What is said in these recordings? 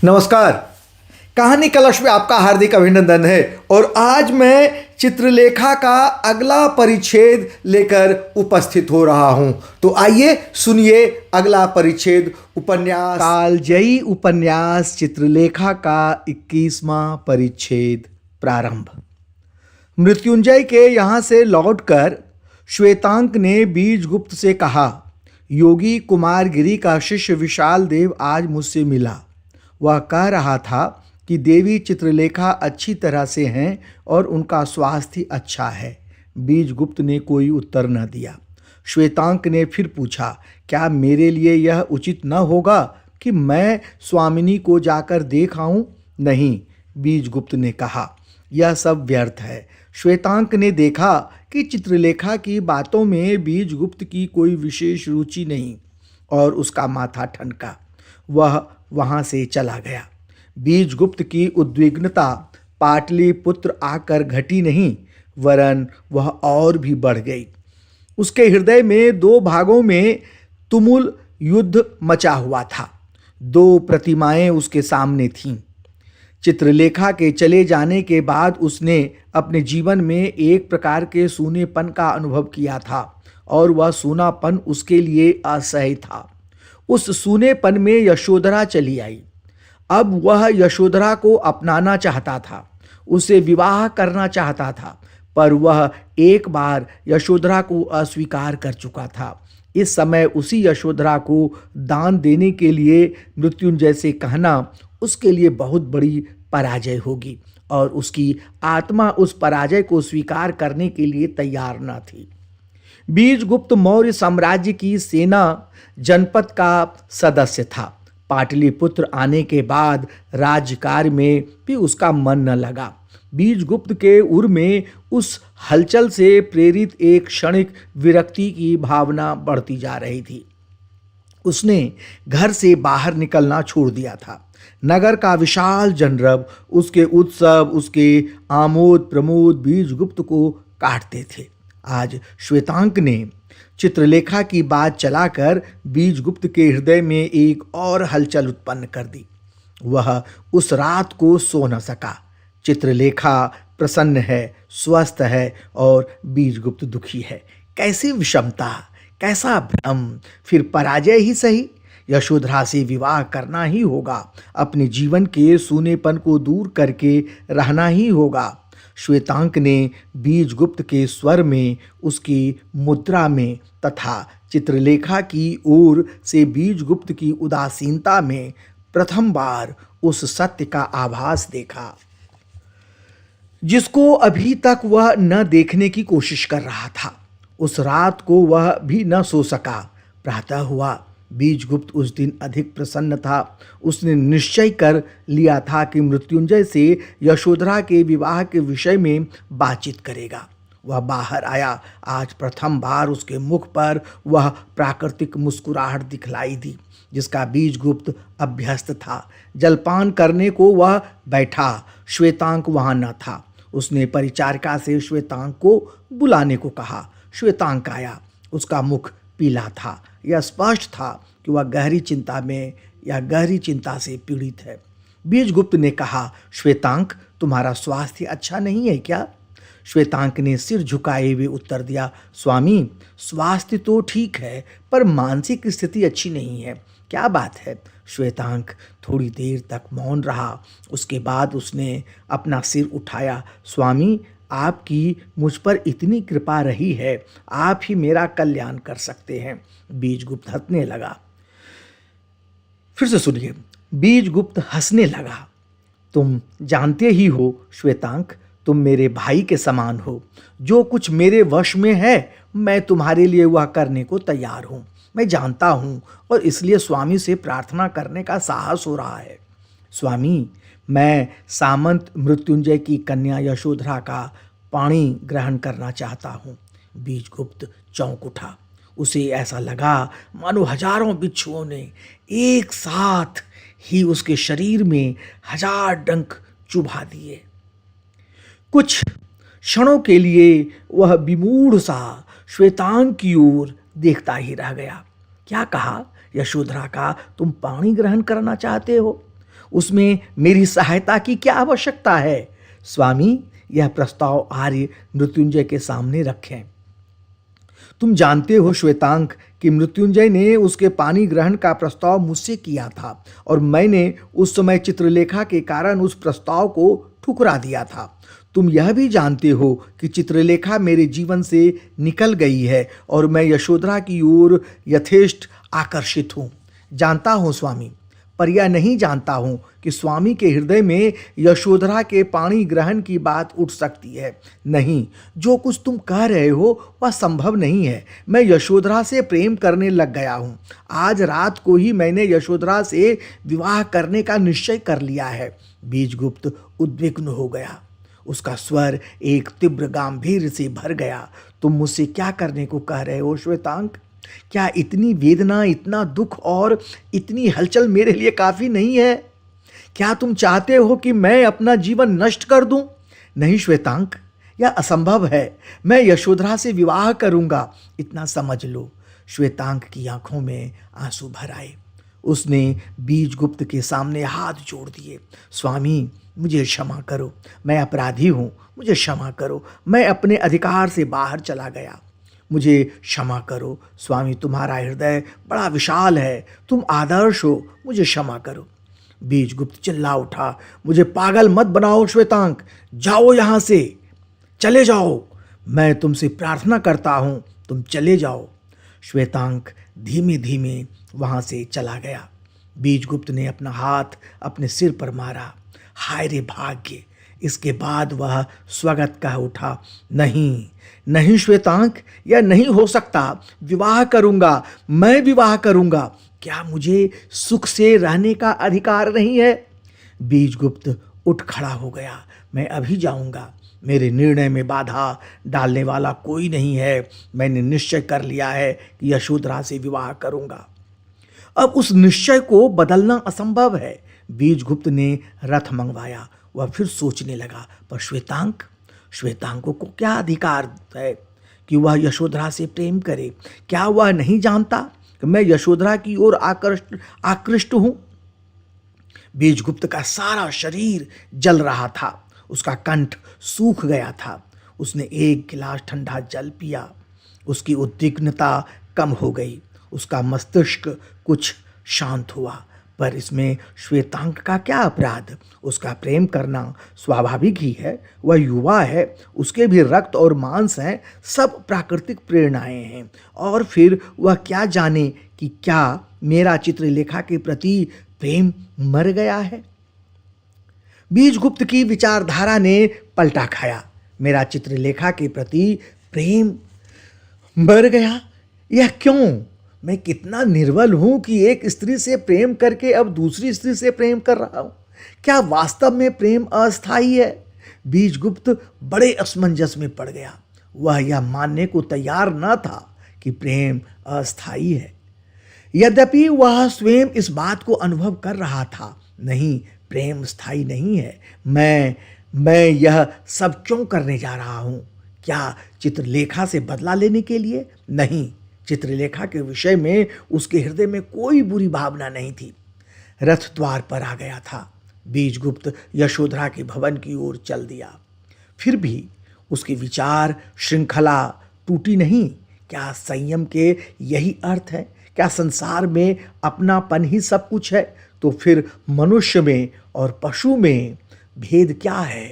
नमस्कार। कहानी कलश में आपका हार्दिक अभिनंदन है और आज मैं चित्रलेखा का अगला परिच्छेद लेकर उपस्थित हो रहा हूं। तो आइए सुनिए अगला परिच्छेद उपन्यास कालजयी उपन्यास चित्रलेखा का 21वां परिच्छेद प्रारंभ। मृत्युंजय के यहाँ से लौटकर श्वेतांक ने बीजगुप्त से कहा, योगी कुमारगिरी का शिष्य विशाल देव आज मुझसे मिला। वह कह रहा था कि देवी चित्रलेखा अच्छी तरह से हैं और उनका स्वास्थ्य अच्छा है। बीजगुप्त ने कोई उत्तर न दिया। श्वेतांक ने फिर पूछा, क्या मेरे लिए यह उचित न होगा कि मैं स्वामिनी को जाकर देख आऊं? नहीं, बीजगुप्त ने कहा, यह सब व्यर्थ है। श्वेतांक ने देखा कि चित्रलेखा की बातों में बीजगुप्त की कोई विशेष रुचि नहीं और उसका माथा ठनका। वह वहां से चला गया। बीजगुप्त की उद्विग्नता पाटलिपुत्र आकर घटी नहीं, वरन वह और भी बढ़ गई। उसके हृदय में दो भागों में तुमुल युद्ध मचा हुआ था। दो प्रतिमाएं उसके सामने थीं। चित्रलेखा के चले जाने के बाद उसने अपने जीवन में एक प्रकार के सूनेपन का अनुभव किया था और वह सूनापन उसके लिए असह्य था। उस सूनेपन में यशोधरा चली आई। अब वह यशोधरा को अपनाना चाहता था, उसे विवाह करना चाहता था, पर वह एक बार यशोधरा को अस्वीकार कर चुका था। इस समय उसी यशोधरा को दान देने के लिए मृत्युंजय से कहना उसके लिए बहुत बड़ी पराजय होगी और उसकी आत्मा उस पराजय को स्वीकार करने के लिए तैयार न थी। बीजगुप्त मौर्य साम्राज्य की सेना जनपद का सदस्य था। पाटलिपुत्र आने के बाद राज्यकार्य में भी उसका मन न लगा। बीजगुप्त के उर में उस हलचल से प्रेरित एक क्षणिक विरक्ति की भावना बढ़ती जा रही थी। उसने घर से बाहर निकलना छोड़ दिया था। नगर का विशाल जनरब, उसके उत्सव, उसके आमोद प्रमोद बीजगुप्त को काटते थे। आज श्वेतांक ने चित्रलेखा की बात चलाकर बीजगुप्त के हृदय में एक और हलचल उत्पन्न कर दी। वह उस रात को सो न सका। चित्रलेखा प्रसन्न है, स्वस्थ है और बीजगुप्त दुखी है। कैसी विषमता, कैसा भ्रम! फिर पराजय ही सही, यशोधरा से विवाह करना ही होगा। अपने जीवन के सूनेपन को दूर करके रहना ही होगा। श्वेतांक ने बीजगुप्त के स्वर में, उसकी मुद्रा में तथा चित्रलेखा की ओर से बीजगुप्त की उदासीनता में प्रथम बार उस सत्य का आभास देखा जिसको अभी तक वह न देखने की कोशिश कर रहा था। उस रात को वह भी न सो सका। प्रातः हुआ। बीजगुप्त उस दिन अधिक प्रसन्न था। उसने निश्चय कर लिया था कि मृत्युंजय से यशोधरा के विवाह के विषय में बातचीत करेगा। वह बाहर आया। आज प्रथम बार उसके मुख पर वह प्राकृतिक मुस्कुराहट दिखलाई दी जिसका बीजगुप्त अभ्यस्त था। जलपान करने को वह बैठा। श्वेतांक वहां न था। उसने परिचारिका से श्वेतांक को बुलाने को कहा। श्वेतांक आया। उसका मुख पीला था। यह स्पष्ट था कि वह गहरी चिंता से पीड़ित है। बीजगुप्त ने कहा, श्वेतांक, तुम्हारा स्वास्थ्य अच्छा नहीं है क्या? श्वेतांक ने सिर झुकाए हुए उत्तर दिया, स्वामी, स्वास्थ्य तो ठीक है पर मानसिक स्थिति अच्छी नहीं है। क्या बात है? श्वेतांक थोड़ी देर तक मौन रहा। उसके बाद उसने अपना सिर उठाया। स्वामी, आपकी मुझ पर इतनी कृपा रही है, आप ही मेरा कल्याण कर सकते हैं। बीजगुप्त हंसने लगा। फिर से सुनिए। बीजगुप्त हंसने लगा। तुम जानते ही हो श्वेतांक, तुम मेरे भाई के समान हो। जो कुछ मेरे वश में है मैं तुम्हारे लिए वह करने को तैयार हूं। मैं जानता हूं और इसलिए स्वामी से प्रार्थना करने का साहस हो रहा है। स्वामी, मैं सामंत मृत्युंजय की कन्या यशोधरा का पाणी ग्रहण करना चाहता हूँ। बीजगुप्त चौंक उठा। उसे ऐसा लगा मानो हजारों बिच्छुओं ने एक साथ ही उसके शरीर में 1000 डंक चुभा दिए। कुछ क्षणों के लिए वह विमूढ़ सा श्वेतांक की ओर देखता ही रह गया। क्या कहा? यशोधरा का तुम पाणी ग्रहण करना चाहते हो? उसमें मेरी सहायता की क्या आवश्यकता है? स्वामी, यह प्रस्ताव आर्य मृत्युंजय के सामने रखें। तुम जानते हो श्वेतांक कि मृत्युंजय ने उसके पानी ग्रहण का प्रस्ताव मुझसे किया था और मैंने उस समय चित्रलेखा के कारण उस प्रस्ताव को ठुकरा दिया था। तुम यह भी जानते हो कि चित्रलेखा मेरे जीवन से निकल गई है और मैं यशोधरा की ओर यथेष्ट आकर्षित हूँ। जानता हूँ स्वामी, पर यह नहीं जानता हूँ कि स्वामी के हृदय में यशोधरा के पाणी ग्रहण की बात उठ सकती है। नहीं, जो कुछ तुम कह रहे हो वह संभव नहीं है। मैं यशोधरा से प्रेम करने लग गया हूँ। आज रात को ही मैंने यशोधरा से विवाह करने का निश्चय कर लिया है। बीजगुप्त उद्विग्न हो गया। उसका स्वर एक तीव्र गंभीर से भर गया। तुम मुझसे क्या करने को कह रहे हो श्वेतांक? क्या इतनी वेदना, इतना दुख और इतनी हलचल मेरे लिए काफ़ी नहीं है? क्या तुम चाहते हो कि मैं अपना जीवन नष्ट कर दूं? नहीं श्वेतांक, यह असंभव है। मैं यशोधरा से विवाह करूंगा, इतना समझ लो। श्वेतांक की आंखों में आंसू भर आए। उसने बीजगुप्त के सामने हाथ जोड़ दिए। स्वामी, मुझे क्षमा करो, मैं अपराधी हूँ, मुझे क्षमा करो। मैं अपने अधिकार से बाहर चला गया, मुझे क्षमा करो। स्वामी, तुम्हारा हृदय बड़ा विशाल है, तुम आदर्श हो, मुझे क्षमा करो। बीजगुप्त चिल्ला उठा, मुझे पागल मत बनाओ श्वेतांक, जाओ यहाँ से, चले जाओ। मैं तुमसे प्रार्थना करता हूँ, तुम चले जाओ। श्वेतांक धीमे धीमे वहाँ से चला गया। बीजगुप्त ने अपना हाथ अपने सिर पर मारा। हाय रे भाग्य! इसके बाद वह स्वगत कह उठा, नहीं नहीं श्वेतांक, यह नहीं हो सकता। विवाह करूंगा, मैं विवाह करूंगा। क्या मुझे सुख से रहने का अधिकार नहीं है? बीजगुप्त उठ खड़ा हो गया। मैं अभी जाऊंगा, मेरे निर्णय में बाधा डालने वाला कोई नहीं है। मैंने निश्चय कर लिया है कि यशोधरा से विवाह करूंगा। अब उस निश्चय को बदलना असंभव है। बीजगुप्त ने रथ मंगवाया। वह फिर सोचने लगा, पर श्वेतांक को क्या अधिकार है कि वह यशोधरा से प्रेम करे? क्या वह नहीं जानता कि मैं यशोधरा की ओर आकृष्ट हूं? बीजगुप्त का सारा शरीर जल रहा था, उसका कंठ सूख गया था। उसने एक गिलास ठंडा जल पिया। उसकी उद्विग्नता कम हो गई, उसका मस्तिष्क कुछ शांत हुआ। पर इसमें श्वेतांक का क्या अपराध? उसका प्रेम करना स्वाभाविक ही है। वह युवा है, उसके भी रक्त और मांस हैं, सब प्राकृतिक प्रेरणाएं हैं। और फिर वह क्या जाने कि क्या मेरा चित्रलेखा के प्रति प्रेम मर गया है? बीजगुप्त की विचारधारा ने पलटा खाया। मेरा चित्रलेखा के प्रति प्रेम मर गया? यह क्यों? मैं कितना निर्बल हूं कि एक स्त्री से प्रेम करके अब दूसरी स्त्री से प्रेम कर रहा हूं। क्या वास्तव में प्रेम अस्थायी है? बीजगुप्त बड़े असमंजस में पड़ गया। वह यह मानने को तैयार न था कि प्रेम अस्थायी है। यद्यपि वह स्वयं इस बात को अनुभव कर रहा था, नहीं, प्रेम स्थायी नहीं है। मैं यह सब क्यों करने जा रहा हूं? क्या चित्रलेखा से बदला लेने के लिए? नहीं, चित्रलेखा के विषय में उसके हृदय में कोई बुरी भावना नहीं थी। रथ द्वार पर आ गया था। बीजगुप्त यशोधरा के भवन की ओर चल दिया। फिर भी उसके विचार श्रृंखला टूटी नहीं। क्या संयम के यही अर्थ है? क्या संसार में अपनापन ही सब कुछ है? तो फिर मनुष्य में और पशु में भेद क्या है?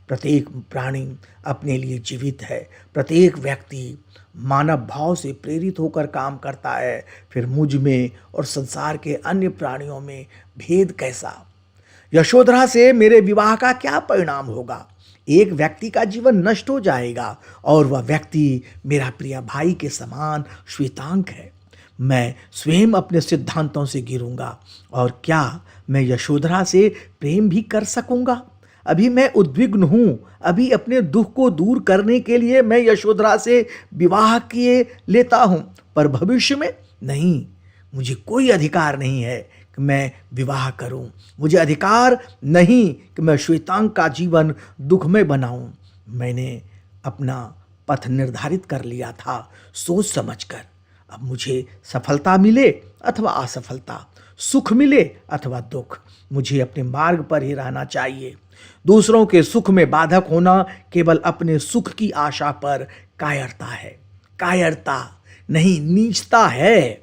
प्रत्येक प्राणी अपने लिए जीवित है। प्रत्येक व्यक्ति मानव भाव से प्रेरित होकर काम करता है। फिर मुझ में और संसार के अन्य प्राणियों में भेद कैसा? यशोधरा से मेरे विवाह का क्या परिणाम होगा? एक व्यक्ति का जीवन नष्ट हो जाएगा और वह व्यक्ति मेरा प्रिय भाई के समान श्वेतांक है। मैं स्वयं अपने सिद्धांतों से गिरूंगा। और क्या मैं यशोधरा से प्रेम भी कर सकूंगा? अभी मैं उद्विग्न हूँ। अभी अपने दुख को दूर करने के लिए मैं यशोधरा से विवाह किए लेता हूँ, पर भविष्य में नहीं। मुझे कोई अधिकार नहीं है कि मैं विवाह करूँ। मुझे अधिकार नहीं कि मैं श्वेतांक का जीवन दुखमय बनाऊँ। मैंने अपना पथ निर्धारित कर लिया था सोच समझकर। अब मुझे सफलता मिले अथवा असफलता, सुख मिले अथवा दुख, मुझे अपने मार्ग पर ही रहना चाहिए। दूसरों के सुख में बाधक होना केवल अपने सुख की आशा पर कायरता है। कायरता नहीं, नीचता है।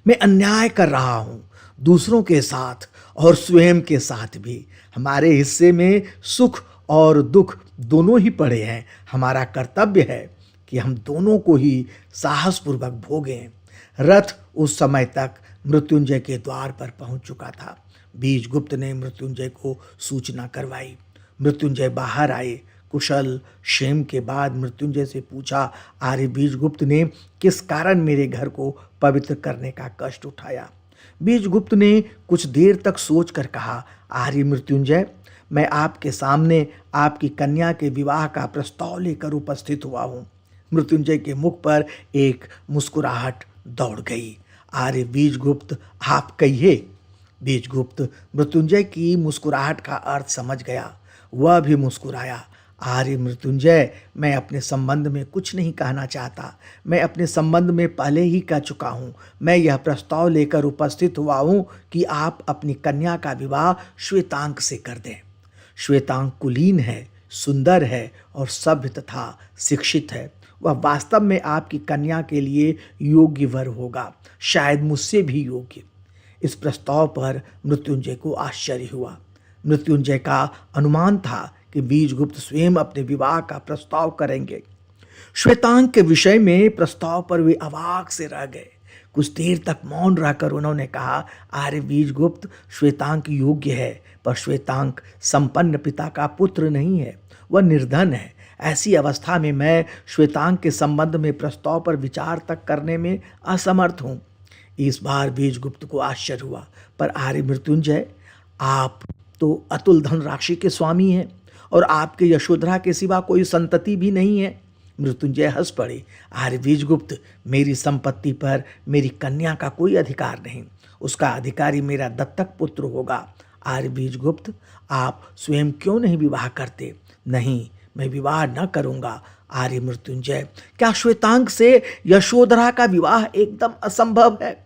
मैं अन्याय कर रहा हूं दूसरों के साथ और स्वयं के साथ भी। हमारे हिस्से में सुख और दुख दोनों ही पड़े हैं। हमारा कर्तव्य है कि हम दोनों को ही साहसपूर्वक भोगें। रथ उस समय तक मृत्युंजय के द्वार पर पहुंच चुका था। बीजगुप्त ने मृत्युंजय को सूचना करवाई। मृत्युंजय बाहर आए। कुशल क्षेम के बाद मृत्युंजय से पूछा, आर्य बीजगुप्त ने किस कारण मेरे घर को पवित्र करने का कष्ट उठाया? बीजगुप्त ने कुछ देर तक सोचकर कहा, आर्य मृत्युंजय, मैं आपके सामने आपकी कन्या के विवाह का प्रस्ताव लेकर उपस्थित हुआ हूँ। मृत्युंजय के मुख पर एक मुस्कुराहट दौड़ गई। आर्य बीजगुप्त, आप कहिए। बीजगुप्त मृत्युंजय की मुस्कुराहट का अर्थ समझ गया। वह भी मुस्कुराया। आर्य मृत्युंजय, मैं अपने संबंध में कुछ नहीं कहना चाहता। मैं अपने संबंध में पहले ही कह चुका हूँ। मैं यह प्रस्ताव लेकर उपस्थित हुआ हूँ कि आप अपनी कन्या का विवाह श्वेतांक से कर दें। श्वेतांक कुलीन है, सुंदर है और सभ्य तथा शिक्षित है। वह वास्तव में आपकी कन्या के लिए योग्य वर होगा, शायद मुझसे भी योग्य। इस प्रस्ताव पर मृत्युंजय को आश्चर्य हुआ। मृत्युंजय का अनुमान था कि बीजगुप्त स्वयं अपने विवाह का प्रस्ताव करेंगे। श्वेतांक के विषय में प्रस्ताव पर वे अवाक से रह गए। कुछ देर तक मौन रहकर उन्होंने कहा, आर्य बीजगुप्त, श्वेतांक योग्य है, पर श्वेतांक संपन्न पिता का पुत्र नहीं है, वह निर्धन है। ऐसी अवस्था में मैं श्वेतांक के संबंध में प्रस्ताव पर विचार तक करने में असमर्थ हूँ। इस बार बीजगुप्त को आश्चर्य हुआ, पर आर्य मृत्युंजय, आप तो अतुल धनराशि के स्वामी हैं और आपके यशोधरा के सिवा कोई संतति भी नहीं है। मृत्युंजय हंस पड़े। आर्य बीजगुप्त, मेरी संपत्ति पर मेरी कन्या का कोई अधिकार नहीं, उसका अधिकारी मेरा दत्तक पुत्र होगा। आर्य बीजगुप्त, आप स्वयं क्यों नहीं विवाह करते? नहीं, मैं विवाह न करूंगा। आर्य मृत्युंजय, क्या श्वेतांक से यशोधरा का विवाह एकदम असंभव है?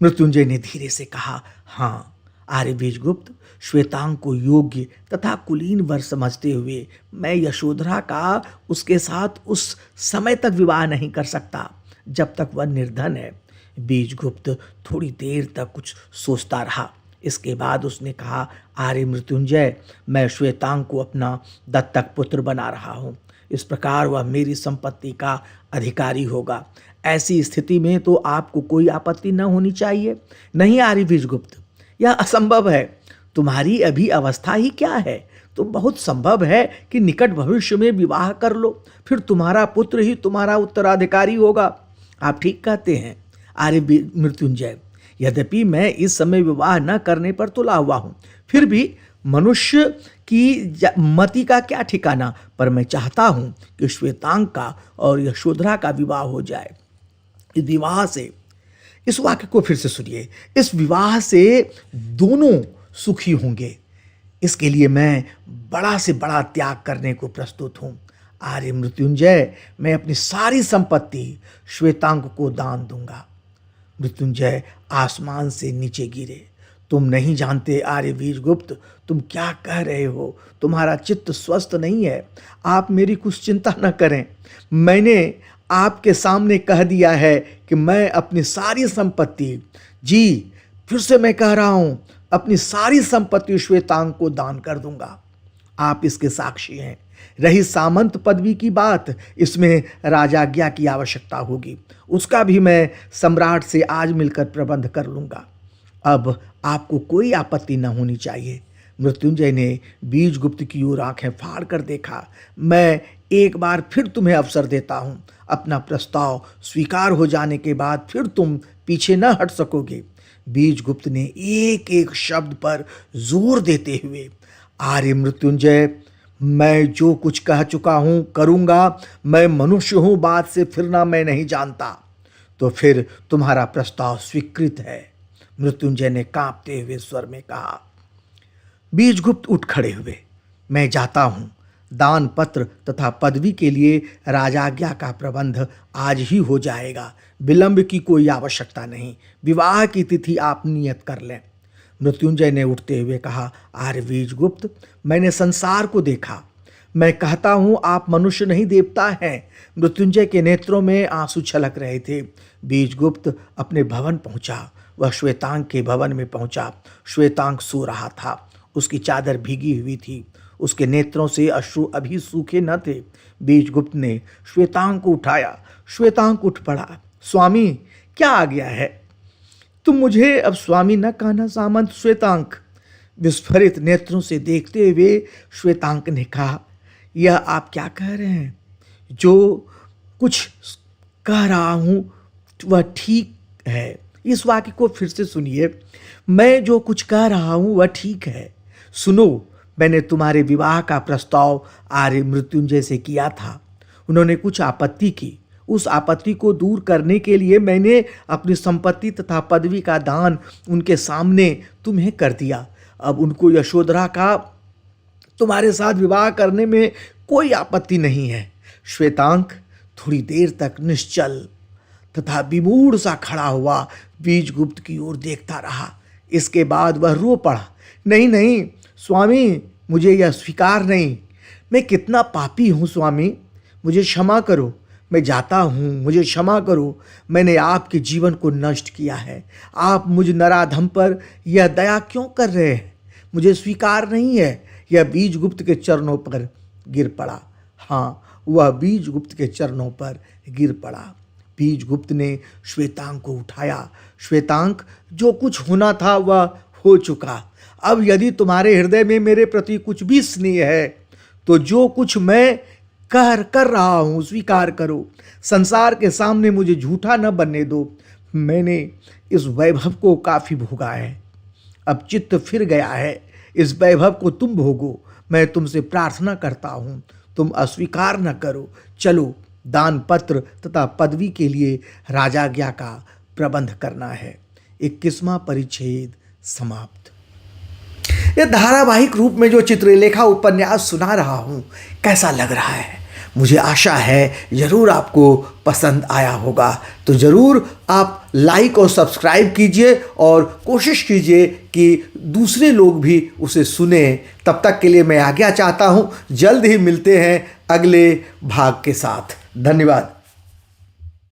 मृत्युंजय ने धीरे से कहा, हाँ। आर्य बीजगुप्त, श्वेतांक को योग्य तथा कुलीन वर समझते हुए मैं यशोधरा का उसके साथ उस समय तक विवाह नहीं कर सकता जब तक वह निर्धन है। बीजगुप्त थोड़ी देर तक कुछ सोचता रहा। इसके बाद उसने कहा, आर्य मृत्युंजय, मैं श्वेतांक को अपना दत्तक पुत्र बना रहा हूँ। इस प्रकार वह मेरी संपत्ति का अधिकारी होगा। ऐसी स्थिति में तो आपको कोई आपत्ति न होनी चाहिए। नहीं आर्य बीजगुप्त, यह असंभव है। तुम्हारी अभी अवस्था ही क्या है? तो बहुत संभव है कि निकट भविष्य में विवाह कर लो, फिर तुम्हारा पुत्र ही तुम्हारा उत्तराधिकारी होगा। आप ठीक कहते हैं आर्य मृत्युंजय। यद्यपि मैं इस समय विवाह न करने पर तुला हुआ हूँ, फिर भी मनुष्य की मति का क्या ठिकाना, पर मैं चाहता हूँ कि श्वेतांक का और यशोधरा का विवाह हो जाए। इस विवाह से, इस वाक्य को फिर से सुनिए, इस विवाह से दोनों सुखी होंगे। इसके लिए मैं बड़ा से बड़ा त्याग करने को प्रस्तुत हूँ। आर्य मृत्युंजय, मैं अपनी सारी संपत्ति श्वेतांक को दान दूंगा। मृत्युंजय आसमान से नीचे गिरे। तुम नहीं जानते आर्य बीजगुप्त, तुम क्या कह रहे हो? तुम्हारा चित्त स्वस्थ नहीं है। आप मेरी कुछ चिंता न करें। मैंने आपके सामने कह दिया है कि मैं अपनी सारी संपत्ति, जी फिर से मैं कह रहा हूं, अपनी सारी संपत्ति श्वेतांक को दान कर दूंगा। आप इसके साक्षी हैं। रही सामंत पदवी की बात, इसमें राजाज्ञा की आवश्यकता होगी, उसका भी मैं सम्राट से आज मिलकर प्रबंध कर लूंगा। अब आपको कोई आपत्ति न होनी चाहिए। मृत्युंजय ने बीजगुप्त की ओर आंखें फाड़ कर देखा। मैं एक बार फिर तुम्हें अवसर देता हूं। अपना प्रस्ताव स्वीकार हो जाने के बाद फिर तुम पीछे न हट सकोगे। बीजगुप्त ने एक एक शब्द पर जोर देते हुए, आर्य मृत्युंजय, मैं जो कुछ कह चुका हूं करूंगा। मैं मनुष्य हूं, बात से फिरना मैं नहीं जानता। तो फिर तुम्हारा प्रस्ताव स्वीकृत है, मृत्युंजय ने कांपते हुए स्वर में कहा। बीजगुप्त उठ खड़े हुए। मैं जाता हूं, दान पत्र तथा पदवी के लिए राजाज्ञा का प्रबंध आज ही हो जाएगा। विलंब की कोई आवश्यकता नहीं। विवाह की तिथि आप नियत कर लें। मृत्युंजय ने उठते हुए कहा, आर्य बीजगुप्त, मैंने संसार को देखा। मैं कहता हूँ आप मनुष्य नहीं देवता हैं। मृत्युंजय के नेत्रों में आंसू छलक रहे थे। बीजगुप्त अपने भवन पहुंचा। वह श्वेतांग के भवन में पहुंचा। श्वेतांग सो रहा था। उसकी चादर भीगी हुई थी। उसके नेत्रों से अश्रु अभी सूखे न थे। बीजगुप्त ने श्वेतांग को उठाया। श्वेतांग उठ पड़ा। स्वामी, क्या आ गया है? तुम मुझे अब स्वामी न कहना सामंत श्वेतांग। विस्फारित नेत्रों से देखते हुए श्वेतांग ने कहा, यह आप क्या कह रहे हैं? जो कुछ कह रहा हूँ वह ठीक है। इस वाक्य को फिर से सुनिए। मैं जो कुछ कह रहा हूँ वह ठीक है। सुनो, मैंने तुम्हारे विवाह का प्रस्ताव आर्य मृत्युंजय से किया था। उन्होंने कुछ आपत्ति की। उस आपत्ति को दूर करने के लिए मैंने अपनी संपत्ति तथा पदवी का दान उनके सामने तुम्हें कर दिया। अब उनको यशोधरा का तुम्हारे साथ विवाह करने में कोई आपत्ति नहीं है। श्वेतांग थोड़ी देर तक निश्चल तथा विमूढ़ सा खड़ा हुआ बीजगुप्त की ओर देखता रहा। इसके बाद वह रो पड़ा। नहीं नहीं स्वामी, मुझे यह स्वीकार नहीं। मैं कितना पापी हूँ स्वामी, मुझे क्षमा करो। मैं जाता हूँ, मुझे क्षमा करो। मैंने आपके जीवन को नष्ट किया है। आप मुझ नराधम पर यह दया क्यों कर रहे हैं? मुझे स्वीकार नहीं है। यह बीजगुप्त के चरणों पर गिर पड़ा। हाँ, वह बीजगुप्त के चरणों पर गिर पड़ा। बीजगुप्त ने श्वेतांग को उठाया। श्वेतांग, जो कुछ होना था वह हो चुका। अब यदि तुम्हारे हृदय में मेरे प्रति कुछ भी स्नेह है तो जो कुछ मैं कर रहा हूँ स्वीकार करो। संसार के सामने मुझे झूठा न बनने दो। मैंने इस वैभव को काफ़ी भोगा है। अब चित्त फिर गया है। इस वैभव को तुम भोगो। मैं तुमसे प्रार्थना करता हूँ, तुम अस्वीकार न करो। चलो, दान पत्र तथा पदवी के लिए राजाज्ञा का प्रबंध करना है। 21वां परिच्छेद समाप्त। यह धारावाहिक रूप में जो चित्रलेखा उपन्यास सुना रहा हूँ कैसा लग रहा है? मुझे आशा है ज़रूर आपको पसंद आया होगा। तो ज़रूर आप लाइक और सब्सक्राइब कीजिए और कोशिश कीजिए कि दूसरे लोग भी उसे सुने। तब तक के लिए मैं आज्ञा चाहता हूँ। जल्द ही मिलते हैं अगले भाग के साथ। धन्यवाद।